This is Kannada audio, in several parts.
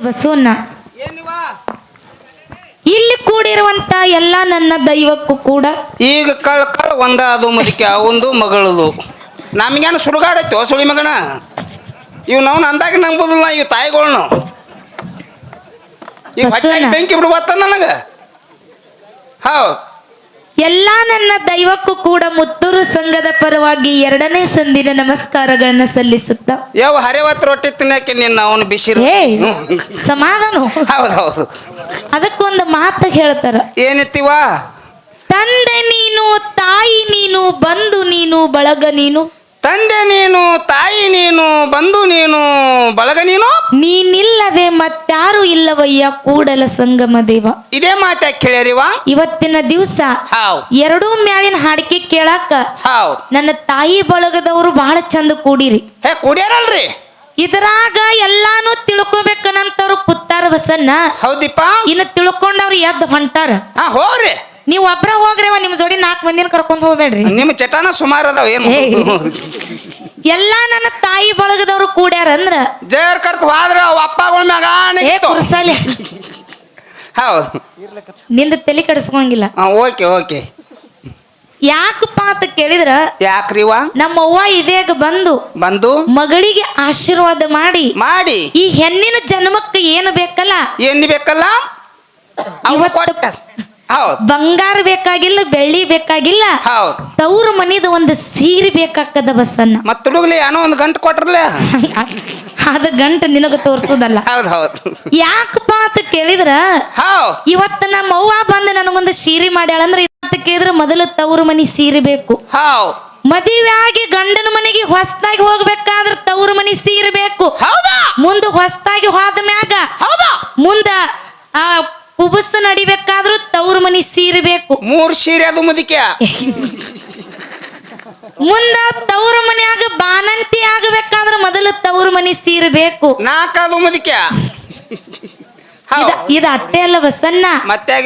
ಬಸವಣ್ಣ ಇಲ್ಲಿ ಕೂಡಿರುವಂತ ಎಲ್ಲ ನನ್ನ ದೈವಕ್ಕೂ ಕೂಡ ಈಗ ಕಳ್ ಒಂದ ಅದು ಮುದಕ್ಕೆ ಒಂದು ಮಗಳದು ನಮಗೇನು ಸುಡುಗಾಡೈತೋ ಸುಳಿ ಮಗನ ಇವ್ ನಾವು ಅಂದಾಗ ನಂಬೋದಿಲ್ಲ ಇವ್ ತಾಯಿಗಳ್ನು ಈಗ ಹೊಟ್ಟೆಗೆ ಬೆಂಕಿ ಬಿಡುವತ್ತ ನನಗ ಹೌದು ಎಲ್ಲ ನನ್ನ ದೈವಕ್ಕೂ ಕೂಡ ಮುತ್ತೂರು ಸಂಘದ ಪರವಾಗಿ 2ನೇ ಸಂದಿನ ನಮಸ್ಕಾರಗಳನ್ನ ಸಲ್ಲಿಸುತ್ತ ಯಾವ ಹರಿವತ್ತು ರೊಟ್ಟಿ ತಿನ್ನಕ್ಕೆ ನಿನ್ನ ಅವನು ಬಿಸಿರು ಸಮಾಧಾನ ಹೌದೌದು ಅದಕ್ಕೊಂದು ಮಾತು ಹೇಳ್ತಾರ ಏನಿತ್ತೀವ ತಂದೆ ನೀನು ತಾಯಿ ನೀನು ಬಂಧು ನೀನು ಬಳಗ ನೀನು ತಂದೆ ನೀನು ತಾಯಿ ನೀನು ಬಂಧು ನೀನು ಬಳಗ ನೀನು ನೀನಿಲ್ಲದೆ ಮತ್ತಾರು ಇಲ್ಲವಯ್ಯ ಕೂಡಲ ಸಂಗಮ ದೇವ ಇದೇ ಮಾತ ಕೇಳ್ಯಾರಿವ ಇವತ್ತಿನ ದಿವಸ ಎರಡೂ ಮ್ಯಾಲಿನ ಹಾಡಿಕೆ ಕೇಳಾಕ ನನ್ನ ತಾಯಿ ಬಳಗದವರು ಬಹಳ ಚಂದ ಕೂಡಿರಿ ಕೂಡ್ಯಾರಲ್ರಿ ಇದ್ರಾಗ ಎಲ್ಲಾನು ತಿಳ್ಕೊಬೇಕನ್ನಂತವ್ರು ಕೂತಾರ ಬಸನ್ನ ಹೌದಿಪ್ಪ ಇನ್ನು ತಿಳ್ಕೊಂಡವ್ರು ಎದ್ದು ಹೊಂಟಾರ ಹೋಗ್ರಿ ನೀವ್ ಒಬ್ರ ಹೋಗ್ರವ ನಿಮ್ ಜೋಡಿ 4 ಮಂದಿನ ಕರ್ಕೊಂಡ್ ಹೋಗ್ಬೇಡ್ರಿ ನಿಮ್ಮ ಚಟಾನ ಸುಮಾರು ಅದಾವ ಏನು ಎಲ್ಲಾ ನನ್ನ ತಾಯಿ ಬಳಗದವ್ರು ಕೂಡ್ಯಾರ ಅಂದ್ರ ಜೇರ್ ಕರ್ಕ ಹೋದ್ರ ಅಪ್ಪಗಳ ಮ್ಯಾಗ ಕುರ್ಸಾಲಿ ಹೌದು ನಿಂದ ತಲೆ ಕೆಡಿಸ್ಕೊಂಗಿಲ್ಲ ಓಕೆ ಓಕೆ ಯಾಕಪ್ಪ ಅಂತ ಕೇಳಿದ್ರ ಯಾಕ್ರಿವ ನಮ್ಮ ಅವ್ವ ಇದೇಗ ಬಂದು ಮಗಳಿಗೆ ಆಶೀರ್ವಾದ ಮಾಡಿ ಈ ಹೆಣ್ಣಿನ ಜನ್ಮಕ್ಕೆ ಏನು ಬೇಕಲ್ಲ ಏನ್ ಬೇಕಲ್ಲ ಬಂಗಾರ ಬೇಕಾಗಿಲ್ಲ ಬೆಳ್ಳಿ ಬೇಕಾಗಿಲ್ಲ ತವ್ರ ಮನಿದ ಒಂದು ಸೀರೆ ಬೇಕಾಗ್ತದ ಬಸನ್ನ ಮತ್ತುಡುಗ್ಲಿ ಏನೋ ಒಂದು ಗಂಟು ಕೊಟ್ರಲ್ಲ ಅದ ಗಂಟು ನಿನಗ ತೋರ್ಸೋದಲ್ಲ ಯಾಕಪ್ಪ ಅಂತ ಕೇಳಿದ್ರ ಇವತ್ತು ನಮ್ಮ ಅವ್ವ ಬಂದು ನನಗೊಂದು ಸೀರೆ ಮಾಡ್ಯಾಳಂದ್ರ ಇವತ್ತು ಕೇಳಿದ್ರ ಮೊದಲು ತವ್ರ ಮನಿ ಸೀರೆ ಬೇಕು ಮದುವೆ ಆಗಿ ಗಂಡನ ಮನೆಗೆ ಹೊಸದಾಗಿ ಹೋಗ್ಬೇಕಾದ್ರ ತವ್ರ ಮನಿ ಸೀರೆ ಬೇಕು ಮುಂದ ಹೊಸದಾಗಿ ಹೋದ ಮ್ಯಾಗ ಮುಂದ ಆ ಕುಬಸ್ ನಡಿಬೇಕಾದ್ರೂ ತವ್ರ ಮನಿ ಸೀರೆ ಬೇಕು 3 ಸೀರೆ ಅದು ಮುದಿಕೆ ಮುಂದ ತವ್ರ ಮನ್ಯಾಗ ಬಾನಂತಿ ಆಗಬೇಕಾದ್ರ ಮೊದಲು ತವ್ರ ಮನಿ ಸೀರೆ ಬೇಕು 4 ಅದು ಮುದಿಕೆ ಇದು ಅಟ್ಟೆ ಅಲ್ಲ ಬಸನ್ನ ಮತ್ತೆ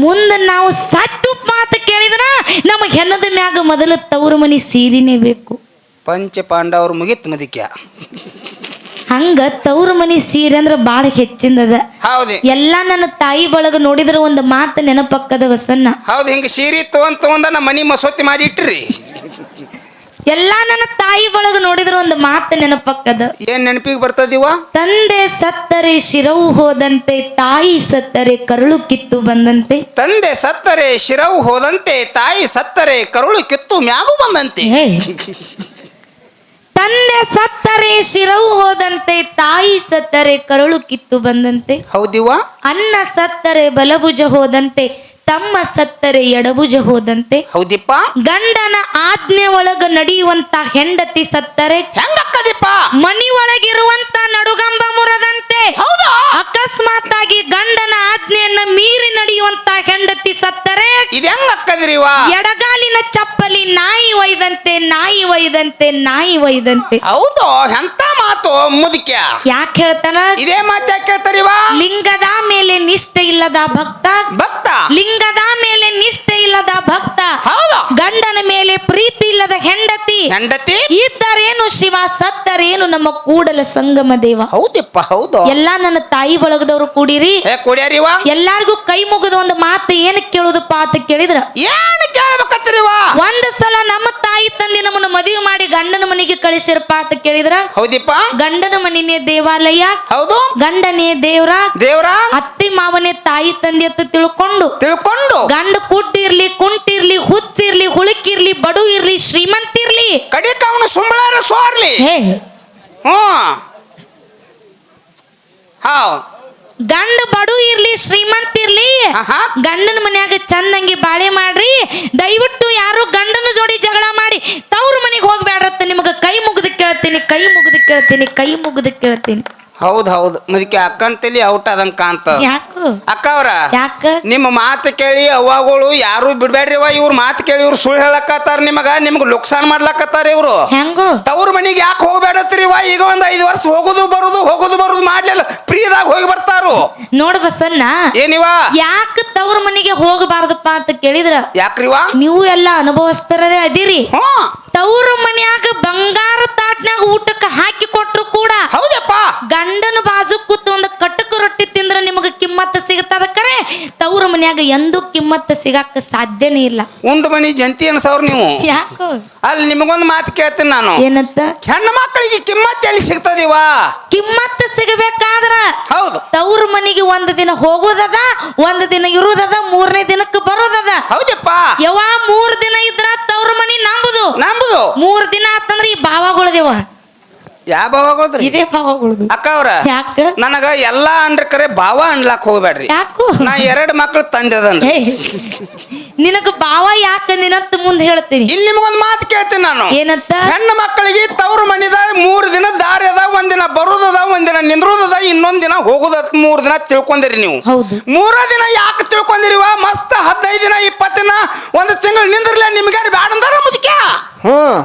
ಮುಂದ ನಾವು ಸತ್ತು ಮಾತು ಕೇಳಿದ್ರ ನಮ್ಮ ಹೆಣ್ಣದ ಮ್ಯಾಗ ಮೊದಲು ತವ್ರ ಮನಿ ಸೀರೆನೇ ಬೇಕು ಪಂಚ ಪಾಂಡವರು ಮುಗಿತ್ ಮುದಿಕೆ ಹಂಗ ತವ್ರ ಮನಿ ಸೀರೆ ಅಂದ್ರ ಬಾಳ ಹೆಚ್ಚಿಂದದ ಎಲ್ಲಾ ನನ್ನ ತಾಯಿ ಬಳಗ ನೋಡಿದ್ರ ಒಂದು ಮಾತು ನೆನಪಕ್ಕದ ಬಸನ್ನ ಹೌದು ಹಿಂಗ ಸೀರೆ ತಗೊಂಡ ನಮ್ಮ ಮನಿ ಮಸೂತಿ ಮಾಡಿ ಇಟ್ರಿ ಎಲ್ಲಾ ನನ್ನ ತಾಯಿ ಬಳಗ ನೋಡಿದ್ರ ಒಂದು ಮಾತು ನೆನಪಕ್ಕದ ಏನ್ ನೆನಪಿಗೆ ಬರ್ತದಿವ ತಂದೆ ಸತ್ತರೆ ಶಿರವು ಹೋದಂತೆ ತಾಯಿ ಸತ್ತರೆ ಕರುಳು ಕಿತ್ತು ಬಂದಂತೆ ತಂದೆ ಸತ್ತರೆ ಶಿರವು ಹೋದಂತೆ ತಾಯಿ ಸತ್ತರೆ ಕರುಳು ಕಿತ್ತು ಮ್ಯಾಗು ಬಂದಂತೆ ತಂದೆ ಸತ್ತರೆ ಶಿರವು ಹೋದಂತೆ ತಾಯಿ ಸತ್ತರೆ ಕರುಳು ಕಿತ್ತು ಬಂದಂತೆ ಹೌದಿವ ಅನ್ನ ಸತ್ತರೆ ಬಲಭುಜ ಹೋದಂತೆ ತಮ್ಮ ಸತ್ತರೆ ಎಡಭುಜ ಹೋದಂತೆ ಹೌದಿಪ್ಪ ಗಂಡನ ಆಜ್ಞೆ ಒಳಗ ನಡೆಯುವಂತ ಹೆಂಡತಿ ಸತ್ತರೆ ಹೆಂಗಕ್ಕದಿಪ್ಪ ಮನಿ ಒಳಗಿರುವಂತ ನಡುಗಂಬ ಮುರದಂತೆ ಅಕಸ್ಮಾತ್ ಆಗಿ ಗಂಡನ ಆಜ್ಞೆಯನ್ನ ಮೀರಿ ನಡೆಯುವಂತ ಹೆಂಡತಿ ಸತ್ತರೆ ಇದು ಹೆಂಗಕ್ಕದಿರಿವ ಎಡಗಾಲಿನ ಚಪ್ಪಲಿ ನಾಯಿ ಒಯ್ದಂತೆ ಹೌದು ಎಂತ ಮಾತು ಮುದಿಕೆ ಯಾಕೆ ಹೇಳ್ತಾನ ಇದೇ ಮಾತು ಯಾಕೆ ಹೇಳ್ತಾರಿವ ಲಿಂಗದ ಮೇಲೆ ನಿಷ್ಠೆ ಇಲ್ಲದ ಭಕ್ತ ಲಿಂಗದ ಮೇಲೆ ನಿಷ್ಠೆ ಇಲ್ಲದ ಭಕ್ತ ಗಂಡನ ಮೇಲೆ ಪ್ರೀತಿ ಇಲ್ಲದ ಹೆಂಡತಿ ಇದ್ದರೇನು ಶಿವ ಸತ್ತರೇನು ನಮ್ಮ ಕೂಡಲ ಸಂಗಮ ದೇವ ಹೌದಪ್ಪ ಹೌದು ಎಲ್ಲಾ ನನ್ನ ತಾಯಿ ಬಳಗದವ್ರು ಕೂಡಿರಿ ಎಲ್ಲಾರ್ಗು ಕೈ ಮುಗಿದ ಒಂದು ಮಾತು ಏನ್ ಕೇಳುದಪ್ಪ ಅಂತ ಕೇಳಿದ್ರ ಏನು ಕೇಳಬೇಕತ್ತೀರಿವ ಒಂದ್ ಸಲ ನಮ್ಮ ತಾಯಿ ತಂದೆ ನಮ್ಮನ್ನ ಮದುವೆ ಮಾಡಿ ಗಂಡನ ಮನೆಗೆ ಕಳಿಸಿರಪ್ಪ ಅಂತ ಕೇಳಿದ್ರ ಹೌದಿಪ್ಪ ಗಂಡನ ಮನೆನೇ ದೇವಾಲಯ ಹೌದು ಗಂಡನೇ ದೇವ್ರ ಅತ್ತಿ ಮಾವನೇ ತಾಯಿ ತಂದೆ ಅಂತ ತಿಳ್ಕೊಂಡು ಗಂಡ ಕುಟ್ಟಿರ್ಲಿ ಕುಂಟಿರ್ಲಿ ಹುಚ್ಚಿರ್ಲಿ ಹುಳುಕಿರ್ಲಿ ಬಡು ಇರ್ಲಿ ಶ್ರೀಮಂತಿರ್ಲಿ ಕಡಿಕ ಅವನು ಸುಂಬಳಾರ ಸೋರ್ಲಿ ಗಂಡ ಬಡು ಇರ್ಲಿ ಶ್ರೀಮಂತಿರ್ಲಿ ಗಂಡನ ಮನ್ಯಾಗ ಚಂದಂಗಿ ಬಾಳೆ ಮಾಡ್ರಿ ದಯವಿಟ್ಟು ಯಾರು ಗಂಡನ ಜೋಡಿ ಜಗಳ ಮಾಡಿ ತವ್ರ ಮನೆಗೆ ಹೋಗ್ಬೇಡ್ರತ್ತ ನಿಮಗ ಕೈ ಮುಗಿದು ಕೇಳ್ತೀನಿ ಹೌದು ಮುದಕ್ಕೆ ಅಕ್ಕನ ತಲಿ ಔಟ್ ಆದಂಗ ಕಾಂತ ಅಕ್ಕ ಅವ್ರ ನಿಮ್ಮ ಮಾತು ಕೇಳಿ ಅವ್ವಗಳು ಯಾರು ಬಿಡ್ಬೇಡ್ರಿವ ಇವ್ರ ಮಾತು ಕೇಳಿ ಇವ್ರು ಸುಳ್ಳು ಹೇಳಕತ್ತಾರ ನಿಮ್ಗ ಲುಕ್ಸಾನ್ ಮಾಡ್ಲಕತ್ತಾರ ಇವ್ರು ತವ್ರ ಮನಿಗೆ ಯಾಕೆ ಹೋಗ್ಬೇಡತ್ರಿವ ಈಗ ಒಂದ್ 5 ವರ್ಷ ಹೋಗುದು ಬರುದು ಮಾಡ್ಲಿಲ್ಲ ಪ್ರಿಯದಾಗ ಹೋಗಿ ಬರ್ತಾರು ನೋಡ್ ಬಸನ್ನ ಏನಿವ ಯಾಕ ತವ್ರ ಮನಿಗೆ ಹೋಗಬಾರ್ದಪ್ಪ ಅಂತ ಕೇಳಿದ್ರ ಯಾಕ್ರಿವ ನೀವು ಎಲ್ಲ ಅನುಭವಸ್ಥರೇ ಅದಿರಿ ತವ್ರ ಮನ್ಯಾಗ ಬಂಗಾರ ತಾಟ್ನ್ಯಾಗ ಊಟಕ್ಕೆ ಹಾಕಿ ಕೊಟ್ರು ಕೂಡ ಹೌದಪ್ಪ ಗಂಡನ ಬಾಜು ಕೂತು ಒಂದು ಕಟಕ ಮನ್ಯಾಗ ಎಂದೂ ಕಿಮ್ಮತ್ತ ಸಿಗಾಕ ಸಾಧ್ಯನೇ ಇಲ್ಲ. ಉಂಡು ಮನಿ ಜಂತಿ ಅನ್ಸವ್ರ ನೀವು. ಯಾಕೋ ಅಲ್ಲಿ ನಿಮಗೊಂದು ಮಾತು ಕೇಳ್ತೀನಿ ನಾನು. ಏನಂತ? ಹೆಣ್ಣು ಮಕ್ಕಳಿಗೆ ಕಿಮ್ಮತ್ ಎಲ್ಲಿ ಸಿಗ್ತದಿವ? ಕಿಮ್ಮತ್ತ ಸಿಗಬೇಕಾದ್ರ ಹೌದು ತವ್ರ ಮನಿಗೆ ಒಂದು ದಿನ ಹೋಗೋದದ, ಒಂದು ದಿನ ಇರುವುದದ, 3ನೇ ದಿನಕ್ಕೆ ಬರೋದದ. ಹೌದಪ್ಪ. ಯಾವ 3 ದಿನ ಇದ್ರ ತವ್ರ ಮನಿ ನಂಬುದು. 3 ದಿನ ಆತಂದ್ರ ಈ ಭಾವಗಳದೇವ. ಯಾವ ಭಾವಗಳದ್ರಿ? ಇದೇ ಭಾವಗಳದು. ಅಕ್ಕ ಅವ್ರ ಯಾಕ ನನಗ ಎಲ್ಲಾ ಅಂದ್ರ ಕರೆ ಭಾವ ಅನ್ಲಾಕ್ ಹೋಗ್ಬೇಡ್ರಿ. ಯಾಕೋ ನಾ 2 ಮಕ್ಳು ತಂದದನ್ರಿ. ನಿನಗ ಭಾವ ಯಾಕ ನಿನಂತ ಮುಂದೆ ಹೇಳ್ತೀನಿ. ಇಲ್ಲಿ ನಿಮಗೊಂದು ಮಾತು ಕೇಳ್ತೀನಿ ನಾನು. ಏನಂತ? ಹೆಣ್ಣು ಮಕ್ಕಳಿಗೆ ತವ್ರ ಮನಿದ 3 ದಿನ ದಾರಿ ಅದ, ಒಂದಿನ ಬರುದದ, ಒಂದಿನ ನಿಂದ್ರುದದ, ಇನ್ನೊಂದ್ ದಿನ ಹೋಗುದ. 3 ದಿನ ತಿಳ್ಕೊಂಡಿರಿ ನೀವು. ಹೌದು. 3 ದಿನ ಯಾಕೆ ತಿಳ್ಕೊಂಡಿರಿವ? ಮಸ್ತ್ 15 ದಿನ 20 ದಿನ 1 ತಿಂಗಳು ನಿಂದ್ರಲ್ಲ ನಿಮ್ಗೆ ಬ್ಯಾಡ ಅಂದಾರ ಮುದುಕ್ಯಾ.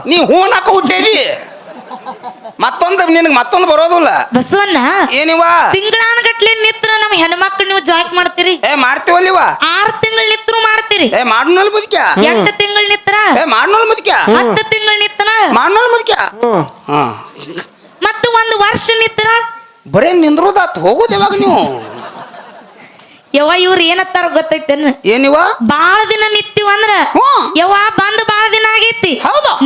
ನೀ ಹೂನಾಕ ಹುಟ್ಟೇವಿ. ಮತ್ತೊಂದು ಬರೋದಿಲ್ಲ ಬಸವಣ್ಣ. ಏನಿವ ತಿಂಗಳಾನಗಟ್ಲೆ ನಿತ್ರ ನಮ್ಮ ಹೆಣ್ಮಕ್ಳು ನೀವು ಜಾಯ್ಕ್ ಮಾಡ್ತೀರಿ. ಮಾಡ್ತೀವಲ್ಲಿವ. 6 ತಿಂಗಳು ನಿತ್ರು ಮಾಡ್ತೀರಿ. ಮಾಡ್ನಲ್ ಮುದುಕ್ಯಾ. 8 ತಿಂಗಳು ನಿತ್ರ ಮಾಡ್ನಲ್ ಮುದುಕ್ಯಾ. 10 ತಿಂಗಳು ನಿತ್ರ ಮಾಡ್ನಲ್ ಮುದುಕ್ಯಾ. ಮತ್ತು 1 ವರ್ಷ ನಿತ್ರ ಬರೇ ನಿಂದ್ರೋದಾತ್ ಹೋಗುದ ಯಾವಾಗ ನೀವು? ಯವ್ವ ಇವ್ರು ಏನತ್ತಾರ ಗೊತ್ತೈತೇನ? ಏನಿವ? ಬಾಳ ದಿನ ನಿತ್ತೀವ ಅಂದ್ರ ಯವ್ವ ಬಂದು ಬಾಳ ದಿನ ಆಗೈತಿ,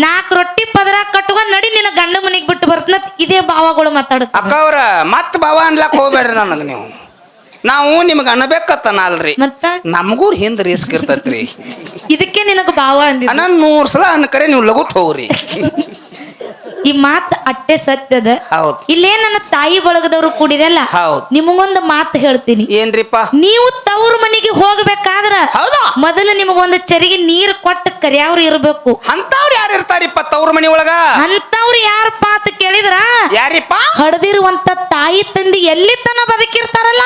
4 ರೊಟ್ಟಿ ಪದರ ಕಟ್ಕೊಂಡ್ ನಡಿ ನಿನ್ನ ಗಂಡ ಮನಿಗ್ ಬಿಟ್ಟು ಬರ್ತನ. ಇದೇ ಭಾವಗಳು ಮಾತಾಡುತ್ತ. ಅಕ್ಕ ಅವ್ರ ಮತ್ ಭಾವ ಅನ್ಲಾಕ್ ಹೋಗ್ಬೇಡ್ರಿ ನನಗ ನೀವು. ನಾವು ನಿಮ್ಗ ಅನ್ಬೇಕತ್ತನ ಅಲ್ರಿ, ಮತ್ತ ನಮಗೂ ಹಿಂದ್ ರಿಸ್ಕ್ ಇರ್ತೈತ್ರಿ. ಇದಕ್ಕೆ ನಿನಗ ಭಾವ ಅಂದಿ. 100 ಸಲ ಅನ್ಕರೆ ನೀವು ಲಗುಟ್ ಹೋಗ್ರಿ. ಈ ಮಾತು ಅಟ್ಟೆ ಸತ್ಯದ. ಹೌದು. ಇಲ್ಲೇ ನನ್ನ ತಾಯಿ ಬಳಗದವ್ರು ಕೂಡಿರಲ್ಲ, ನಿಮಗೊಂದು ಮಾತು ಹೇಳ್ತೀನಿ. ಏನ್ರಿಪ್ಪ? ನೀವು ತವ್ರ ಮನಿಗೆ ಹೋಗ್ಬೇಕಾದ್ರ ಮೊದಲು ನಿಮಗೊಂದು ಚರಿಗೆ ನೀರು ಕೊಟ್ಟು ಕರಿಯವ್ರು ಇರ್ಬೇಕು. ಅಂತವ್ರು ಯಾರು ಇರ್ತಾರಿಪ್ಪ ತವ್ರ ಮನಿ ಒಳಗ? ಅಂತವ್ರು ಯಾರಪ್ಪ ಅಂತ ಕೇಳಿದ್ರ ಯಾರಿಪ್ಪ? ಹಡದಿರುವಂತ ತಾಯಿ ತಂದಿ ಎಲ್ಲಿ ತನ ಬದುಕಿರ್ತಾರಲ್ಲ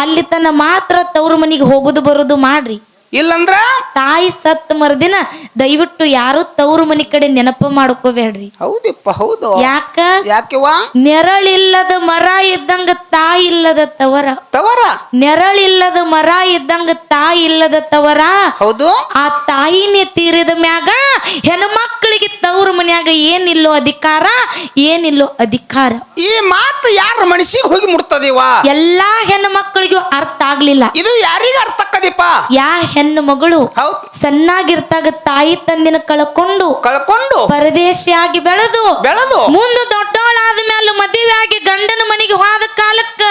ಅಲ್ಲಿ ತನ ಮಾತ್ರ ತವ್ರ ಮನಿಗೆ ಹೋಗುದು ಬರುದು ಮಾಡ್ರಿ. ಇಲ್ಲಂದ್ರ ತಾಯಿ ಸತ್ ಮರ್ದಿನ ದಯವಿಟ್ಟು ಯಾರು ತವ್ರ ಮನಿ ಕಡೆ ನೆನಪು ಮಾಡ್ಕೋಬೇಡ್ರಿ. ಹೌದಪ್ಪ. ಹೌದು. ಯಾಕವ? ನೆರಳಿಲ್ಲದ ಮರ ಇದ್ದಂಗ ತಾಯಿ ಇಲ್ಲದ ತವರ. ನೆರಳಿಲ್ಲದ ಮರ ಇದ್ದಂಗ ತಾಯಿ ಇಲ್ಲದ ತವರ. ಹೌದು. ಆ ತಾಯಿನೇ ತೀರಿದ ಮ್ಯಾಗ ಹೆಣ್ಮಕ್ಳಿಗೆ ತವ್ರ ಮನ್ಯಾಗ ಏನಿಲ್ಲೋ ಅಧಿಕಾರ, ಏನಿಲ್ಲೋ ಅಧಿಕಾರ. ಈ ಮಾತು ಯಾರ ಮನಸ್ಸಿಗೆ ಹೋಗಿ ಮುಟ್ತದಿವ? ಎಲ್ಲಾ ಹೆಣ್ಣು ಮಕ್ಕಳಿಗೂ ಅರ್ಥ ಆಗ್ಲಿಲ್ಲ. ಇದು ಯಾರಿಗ ಅರ್ಥ ಆಕ್ಕದಿಪ್ಪ? ಯಾ ಹೆಣ್ಣು ಮಗಳು ಸಣ್ಣಾಗಿರ್ತಾಗ ತಾಯಿ ತಂದಿನ ಕಳ್ಕೊಂಡು ಪರದೇಶಿಯಾಗಿ ಬೆಳೆದು ಮುಂದೆ ದೊಡ್ಡವಳಾದ ಮೇಲೆ ಮದುವೆ ಆಗಿ ಗಂಡನ ಮನೆಗೆ ಹೋದ ಕಾಲಕ್ಕ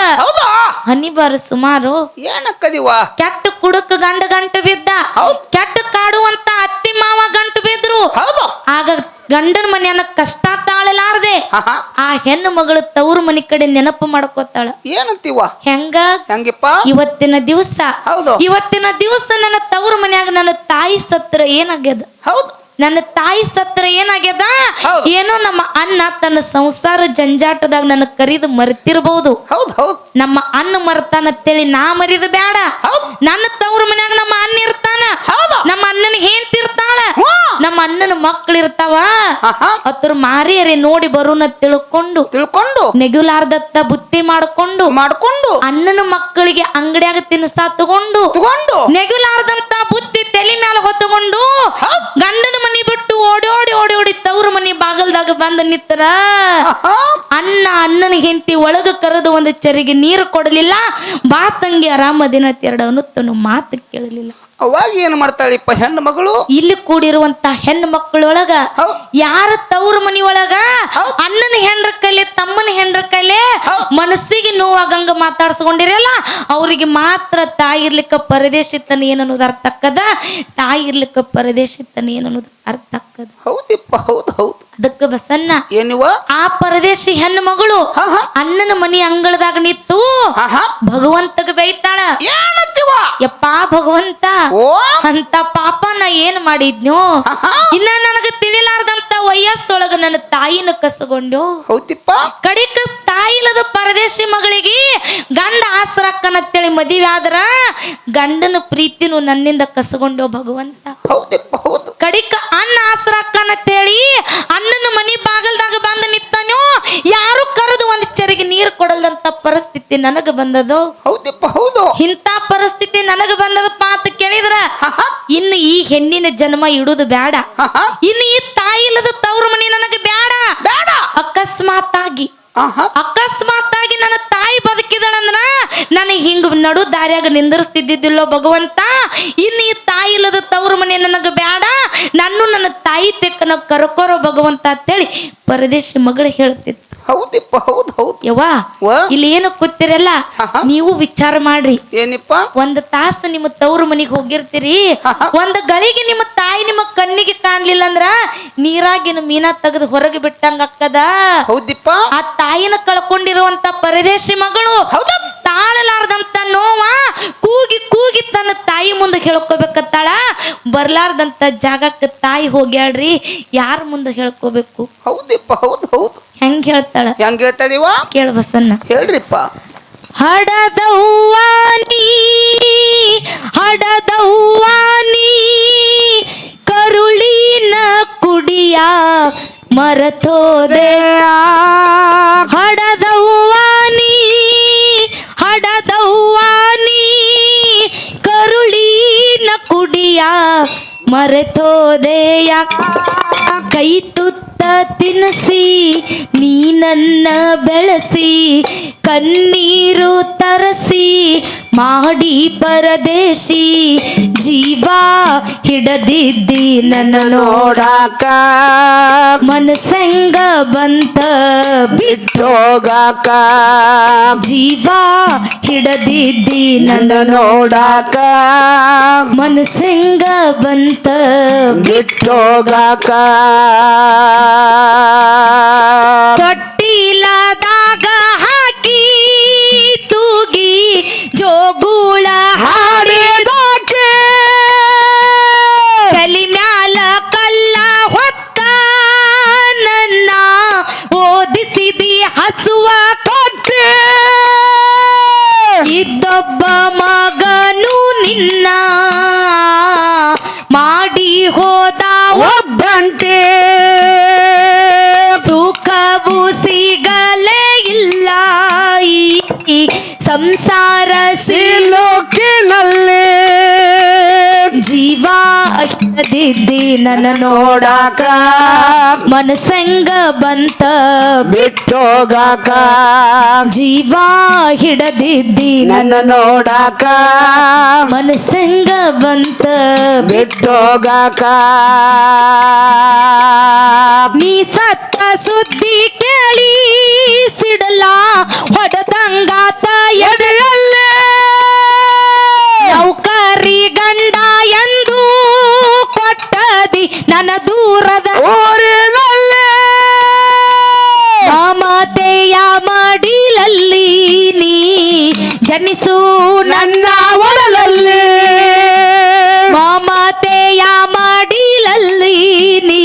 ಹನಿಬಾರ ಸುಮಾರು ಏನಕ್ಕದಿವ? ಕೆಟ್ಟ ಕುಡುಕ ಗಂಟ ಬಿದ್ದ, ಕೆಟ್ಟ ಕಾಡುವಂತ ಅತ್ತಿ ಮಾವ ಗಂಟು ಬಿದ್ರು. ಆಗ ಗಂಡನ ಮನೆಯನ್ನ ಕಷ್ಟ ತಾಳಲಾರದೆ ಆ ಹೆಣ್ಣು ಮಗಳು ತವ್ರ ಮನಿ ಕಡೆ ನೆನಪು ಮಾಡ್ಕೋತಾಳ. ಏನಂತೀವ? ಹೆಂಗಪ್ಪ? ಇವತ್ತಿನ ದಿವಸ ನನ್ನ ತವ್ರ ಮನ್ಯಾಗ ನನ್ನ ತಾಯಿ ಸತ್ರ ಏನಾಗ್ಯದ? ನನ್ನ ತಾಯಿ ಸತ್ರ ಏನಾಗ್ಯದ? ಏನೋ ನಮ್ಮ ಅಣ್ಣ ತನ್ನ ಸಂಸಾರ ಜಂಜಾಟದಾಗ ನನ್ನ ಕರಿದು ಮರ್ತಿರ್ಬಹುದು. ನಮ್ಮ ಅಣ್ಣ ಮರ್ತಾನಂತೇಳಿ ನಾ ಮರಿದ ಬೇಡ. ನನ್ನ ತವ್ರ ಮನ್ಯಾಗ ನಮ್ಮ ಅಣ್ಣ ಇರ್ತಾನ, ನಮ್ಮ ಅಣ್ಣನ ಹೆಂಡ್ತಿರ್ತಾಳ, ನಮ್ಮ ಅಣ್ಣನ ಮಕ್ಳು ಇರ್ತಾವ. ಅದ್ರ ಮಾರಿಯರೆ ನೋಡಿ ಬರುನ ತಿಳ್ಕೊಂಡು ನೆಗುಲಾರ್ದತ್ತ ಬುತ್ತಿ ಮಾಡ್ಕೊಂಡು ಅಣ್ಣನ ಮಕ್ಕಳಿಗೆ ಅಂಗಡಿಯಾಗ ತಿನ್ನಿಸ್ತಾ ತಗೊಂಡು ನೆಗುಲಾರ್ದಂತ ಬುತ್ತಿ ತಲೆ ಮೇಲೆ ಹೊತ್ತುಕೊಂಡು ಗಂಡನ ಮನಿ ಬಿಟ್ಟು ಓಡಿ ತವ್ರ ಮನಿ ಬಾಗಲ್ದಾಗ ಬಂದ ನಿತ್ತರ ಅಣ್ಣನ ಹೆಂಡತಿ ಒಳಗ ಕರೆದು ಒಂದು ಚರಿಗೆ ನೀರು ಕೊಡಲಿಲ್ಲ. ಬಾ ತಂಗಿ ಆರಾಮದಿನ 2 ಅನ್ನುತ್ತನು ಮಾತು ಕೇಳಲಿಲ್ಲ. ಅವಾಗ ಏನ್ ಮಾಡ್ತಾಳಿಪ್ಪ ಹೆಣ್ಣು ಮಗಳು? ಇಲ್ಲಿ ಕೂಡಿರುವಂತ ಹೆಣ್ಣು ಮಕ್ಕಳೊಳಗ ಯಾರ ತವ್ರ ಮನಿ ಒಳಗ ಅಣ್ಣನ ಹೆಂಡ್ರ ಕೈಲೆ ತಮ್ಮನ ಹೆಂಡ್ರ ಕೈಲೆ ಮನಸ್ಸಿಗೆ ನೋವಾಗಂಗ ಮಾತಾಡ್ಸ್ಕೊಂಡಿರಲ್ಲ ಅವ್ರಿಗೆ ಮಾತ್ರ ತಾಯಿ ಇರ್ಲಿಕ್ಕ ಪರದೇಶಿತನ ಏನನ್ನೋದು ಅರ್ಥ ಆಕ್ಕದ, ತಾಯಿ ಇರ್ಲಿಕ್ಕ ಪರದೇಶಿತನ ಏನನ್ನೋದು ಅರ್ಥ ಆಕ್ಕದ. ಹೌದಿಪ್ಪ. ಹೌದು. ಅದಕ್ಕೆ ಬಸನ್ನ ಏನಿವ? ಆ ಪರದೇಶಿ ಹೆಣ್ಣು ಮಗಳು ಅಣ್ಣನ ಮನಿ ಅಂಗಳದಾಗ ನಿತ್ತು ಭಗವಂತಗ ಬೈತಾಳ. ಯಪ್ಪಾ ಭಗವಂತ, ಅಂತ ಪಾಪ ನಾ ಏನ್ ಮಾಡಿದ್ನು? ಇನ್ನ ನನಗ ತಿಳಿಲಾರ್ದಂತ ವಯಸ್ಸೊಳಗ ನನ್ನ ತಾಯಿನ ಕಸಗೊಂಡು ಕಡಿಕ ತಾಯಿಲದ ಪರದೇಶಿ ಮಗಳಿಗೆ ಗಂಡ ಆಸರಕ್ಕನಂತೇಳಿ ಮದುವೆ ಆದ್ರ ಗಂಡನ ಪ್ರೀತಿನೂ ನನ್ನಿಂದ ಕಸಗೊಂಡು ಭಗವಂತ. ಕಡಿಕ ಅಣ್ಣ ಆಸರಕ್ಕನಂತೇಳಿ ಅಣ್ಣನ ಮನಿ ಬಾಗಲ್ದಾಗ ಬಂದ ನಿತ್ತಾನೋ, ಯಾರು ಕರೆದು ಒಂದ್ ಚರಿಗೆ ನೀರು ಕೊಡಲ್ದಂತ ಪರಿಸ್ಥಿತಿ ನನಗ ಬಂದದು. ಇಂಥ ಪರಿಸ್ಥಿತಿ ನನಗ ಬಂದದಪ್ಪ ಅಂತ ಕೇಳಿದ್ರ ಇನ್ನು ಈ ಹೆಣ್ಣಿನ ಜನ್ಮ ಇಡುದು ಬೇಡ. ಇನ್ನು ಈ ತಾಯಿ ಇಲ್ಲದ ತವ್ರ ಮನಿ ನನಗೆ ಬೇಡ. ಅಕಸ್ಮಾತ್ ಆಗಿ ನನ್ನ ತಾಯಿ ಬದುಕಿದಳಂದ್ರ ನನಗೆ ಹಿಂಗ ನಡು ದಾರಿಯಾಗ ನಿಂದಿರ್ಸ್ತಿದ್ದಿದ್ದಿಲ್ಲೋ ಭಗವಂತ. ಇನ್ನು ಈ ತಾಯಿ ಇಲ್ಲದ ತವ್ರ ಮನೆ ನನಗ ಬ್ಯಾಡ, ನನ್ನ ತಾಯಿ ತೆಕ್ಕನ ಕರ್ಕೋರೋ ಭಗವಂತ ಅಂತೇಳಿ ಪರದೇಶಿ ಮಗಳು ಹೇಳ್ತಿತ್ತು. ಹೌದಿಪ್ಪ, ಹೌದು ಹೌದು ಯವ್ವಾ, ಇಲ್ಲಿ ಏನು ಕೂತಿರಲ್ಲ, ನೀವು ವಿಚಾರ ಮಾಡ್ರಿ. ಏನಿಪ್ಪ, ಒಂದ್ ತಾಸು ನಿಮ್ಮ ತವ್ರ ಮನಿಗೆ ಹೋಗಿರ್ತೀರಿ, ಒಂದ್ ಗಳಿಗೆ ನಿಮ್ಮ ತಾಯಿ ನಿಮ್ಮ ಕಣ್ಣಿಗೆ ಕಾಣ್ಲಿಲ್ಲ ಅಂದ್ರ ನೀರಾಗಿನ ಮೀನಾ ತೆಗೆದು ಹೊರಗೆ ಬಿಟ್ಟಂಗ ಅಕ್ಕದ. ಹೌದಿಪ್ಪ, ಆ ತಾಯಿನ ಕಳ್ಕೊಂಡಿರುವಂತ ಪರದೇಶಿ ಮಗಳು ತಾಳಲಾರ್ದಂತ ನೋವ ಕೂಗಿ ಕೂಗಿ ತನ್ನ ತಾಯಿ ಮುಂದೆ ಹೇಳ್ಕೋಬೇಕತ್ತಾಳ. ಬರ್ಲಾರ್ದಂತ ಜಾಗಕ್ಕೆ ತಾಯಿ ಹೋಗ್ಯಾಳ್ರಿ, ಯಾರ ಮುಂದೆ ಹೇಳ್ಕೋಬೇಕು? ಹೌದಿಪ್ಪ, ಹೌದು ಹೌದು. ಹೆಂಗ್ ಹೇಳ್ತಾಳ? ಹೆಂಗ್ ಹೇಳ್ತಾಳಿವ? ಕೇಳ ಬಸನ್ನ. ಹೇಳ್ರಿಪ್ಪ. ಹಡದವ್ವಾನಿ ಹಡದವ್ವಾನಿ ಕರುಳಿನ ಕುಡಿಯ ಮರತೋದೆ. ಹಡದವ್ವಾನಿ ಹಡದವ್ವಾನಿ ಕರುಳಿನ ಕುಡಿಯ ಮರೆತೋದೆಯ. ಕೈ ತುತ್ತ ತಿನ್ನಿಸಿ ನೀ ನನ್ನ ಬೆಳೆಸಿ, ಕಣ್ಣೀರು ತರಸಿ ಮಾಡಿ ಪರದೇಶಿ, ಜೀವ ಹಿಡದಿದ್ದಿ ನನ್ನ ನೋಡಾಕ, ಮನಸಂಗ ಬಂತ ಬಿಟ್ಟೋಗಾಕ, ಜೀವ ಹಿಡದಿದ್ದಿ ನನ್ನ ನೋಡಾಕ, ಮನಸಂಗ ಬಂತ ಬಿಟ್ಟೋಗಾಕ. ತೊಟ್ಟಿಲದಾಗ ಹಾಕಿ ತೂಗಿ ಜೋಗುಳ ಹಾಡಿದಾಕೆ, ತಲಿ ಮ್ಯಾಲ ಕಲ್ಲ ಹೊತ್ತ ನನ್ನ ಓದಿಸಿದಿ ಹಸುವ ಕೊಟ್ಟೆ, ಇದ್ದೊಬ್ಬ ಮಗನು ನಿನ್ನ ಮಾಡಿ ಹೋದ ಒಬ್ಬಂತೆ, ಸುಖವು ಸಿಗಲೇ ಇಲ್ಲ ಈ ಸಂಸಾರ ಸಿಲುಕಿನಲ್ಲಿ, ಜೀವ ಹಿಡದಿದ್ದಿ ನನ್ನ ನೋಡಾಕ, ಮನಸಂಗ ಬಂತ ಬಿಟ್ಟೋಗಾಕ, ಜೀವ ಹಿಡದಿದ್ದಿ ನನ್ನ ನೋಡಾಕ, ಮನಸಂಗ ಬಂತ ಬಿಟ್ಟೋಗಾಕ. ನೀ ಸತ್ತ ಸುದ್ದಿ ಕೇಳಿ ಸಿಡಲ ಹೊಡೆದಂಗಾತ ಎದೆಯಲ್ಲೇ, ನೌಕರಿ ಗಂಡ ಎಂದು ಕೊಟ್ಟದಿ ನನ್ನ ದೂರದ ಊರಿನಲ್ಲೇ, ಮಮತೆಯ ಮಡಿಲಲ್ಲಿ ನೀ ಜನಿಸು ನನ್ನ ಒಡಲಲ್ಲಿ, ಮಮತೆಯ ಮಡಿಲಲ್ಲಿ ನೀ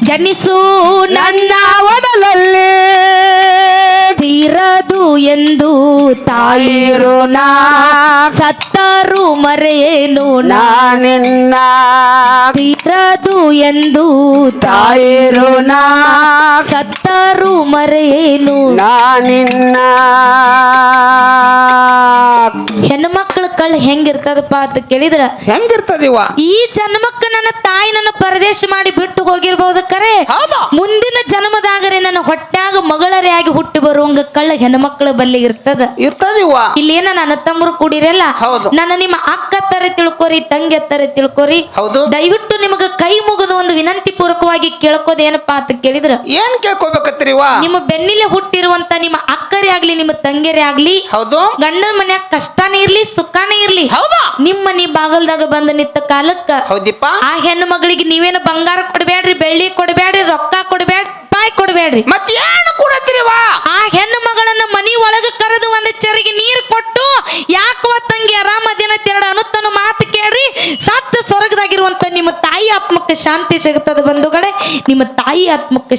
ಜನಿಸು ನನ್ನ ಒಡಲಲ್ಲಿ, ತೀರದು ಎಂದು ತಾಯಿರು ನಾ, ಸತ್ತರು ಮರೆಯೇನು ನಾನಿನ್ನ, ತೀರದು ಎಂದು ತಾಯಿರು ನಾ, ಸತ್ತರು ಮರೆಯೇನು ನಾನಿನ್ನ. ಹೆಣ್ಮಕ್ಳ ಕಳ್ ಹೆಂಗಿರ್ತದಪ್ಪ ಅಂತ ಕೇಳಿದ್ರ ಹೆಂಗಿರ್ತದಿವ? ಈ ಜನ್ಮಕ್ಕ ನನ್ನ ತಾಯಿ ನನ್ನ ಪರದೇಶ ಮಾಡಿ ಬಿಟ್ಟು ಹೋಗಿರ್ಬಹುದು, ಕರೆ ಮುಂದಿನ ಜನ್ಮದಾಗರೆ ನನ್ನ ಹೊಟ್ಟ್ಯಾಗ ಮಗಳರೇ ಆಗಿ ಹುಟ್ಟಿ ಬರುವಂಗ ಕಳ್ಳ ಹೆಣ್ಮಕ್ಳ ಬಲ್ಲಿ ಇರ್ತದಿವ. ಇಲ್ಲೇನ ನನ್ನ ತಮ್ಮರು ಕೂಡಿರಲ್ಲ, ನನ್ನ ನಿಮ್ಮ ಅಕ್ಕ ತರ ತಿಳ್ಕೊರಿ, ತಂಗಿ ತರ ತಿಳ್ಕೊರಿ. ದಯವಿಟ್ಟು ನಿಮಗ ಕೈ ಮುಗಿದು ಒಂದು ವಿನಂತಿ ಪೂರ್ವಕವಾಗಿ ಕೇಳ್ಕೋದ ಏನಪ್ಪಾ ಅಂತ ಕೇಳಿದ್ರ, ಏನ್ ಕೇಳ್ಕೋಬೇಕತ್ರಿವ? ನಿಮ್ಮ ಬೆನ್ನಿಲೆ ಹುಟ್ಟಿರುವಂತ ನಿಮ್ಮ ಅಕ್ಕರೇ ಆಗ್ಲಿ ನಿಮ್ಮ ತಂಗಿಯರೇ ಆಗ್ಲಿ, ಗಂಡನ ಮನ್ಯಾಗ ಕಷ್ಟನೇ ಇರ್ಲಿ ಸುಖಾನೇ ಇರ್ಲಿ, ನಿಮ್ಮ ಮನಿ ಬಾಗಲ್ದಾಗ ಬಂದ ನಿತ್ತ ಕಾಲಕ್ಕ ಆ ಹೆಣ್ಣು ಮಗಳಿಗೆ ನೀವೇನು ಬಂಗಾರ ಕೊಡ್ಬೇಡ್ರಿ, ಬೆಳ್ಳಿ ಕೊಡ್ಬೇಡ್ರಿ, ರೊಕ್ಕ ಕೊಡ್ಬೇಡ್ರಿ, ಪಾಯ್ ಕೊಡ್ಬೇಡ್ರಿ, ಮತ್ತೇನು ಕೊಡತ್ರಿವ? ಆ ಹೆಣ್ಣು ಮಗಳನ್ನ ಮನಿ ಒಳಗ ಕರೆದು ಒಂದ್ ಚರಿಗೆ ನೀರು ಕೊಟ್ಟು, ಯಾಕವ ತಂಗಿ ಆರಾಮದಿನ ತೆರಡು ಅನ್ನುತ್ತಾನು ಮಾತು ಕೇಳ್ರಿ, ಸತ್ತ ಸ್ವರ್ಗದಾಗಿರುವಂತ ನಿಮ್ಮ ತಾಯಿ ಆತ್ಮಕ್ಕೆ ಶಾಂತಿ ಸಿಗುತ್ತದೆ ಬಂಧುಗಳೇ. ನಿಮ್ಮ ತಾಯಿ ಆತ್ಮಕ್ಕೆ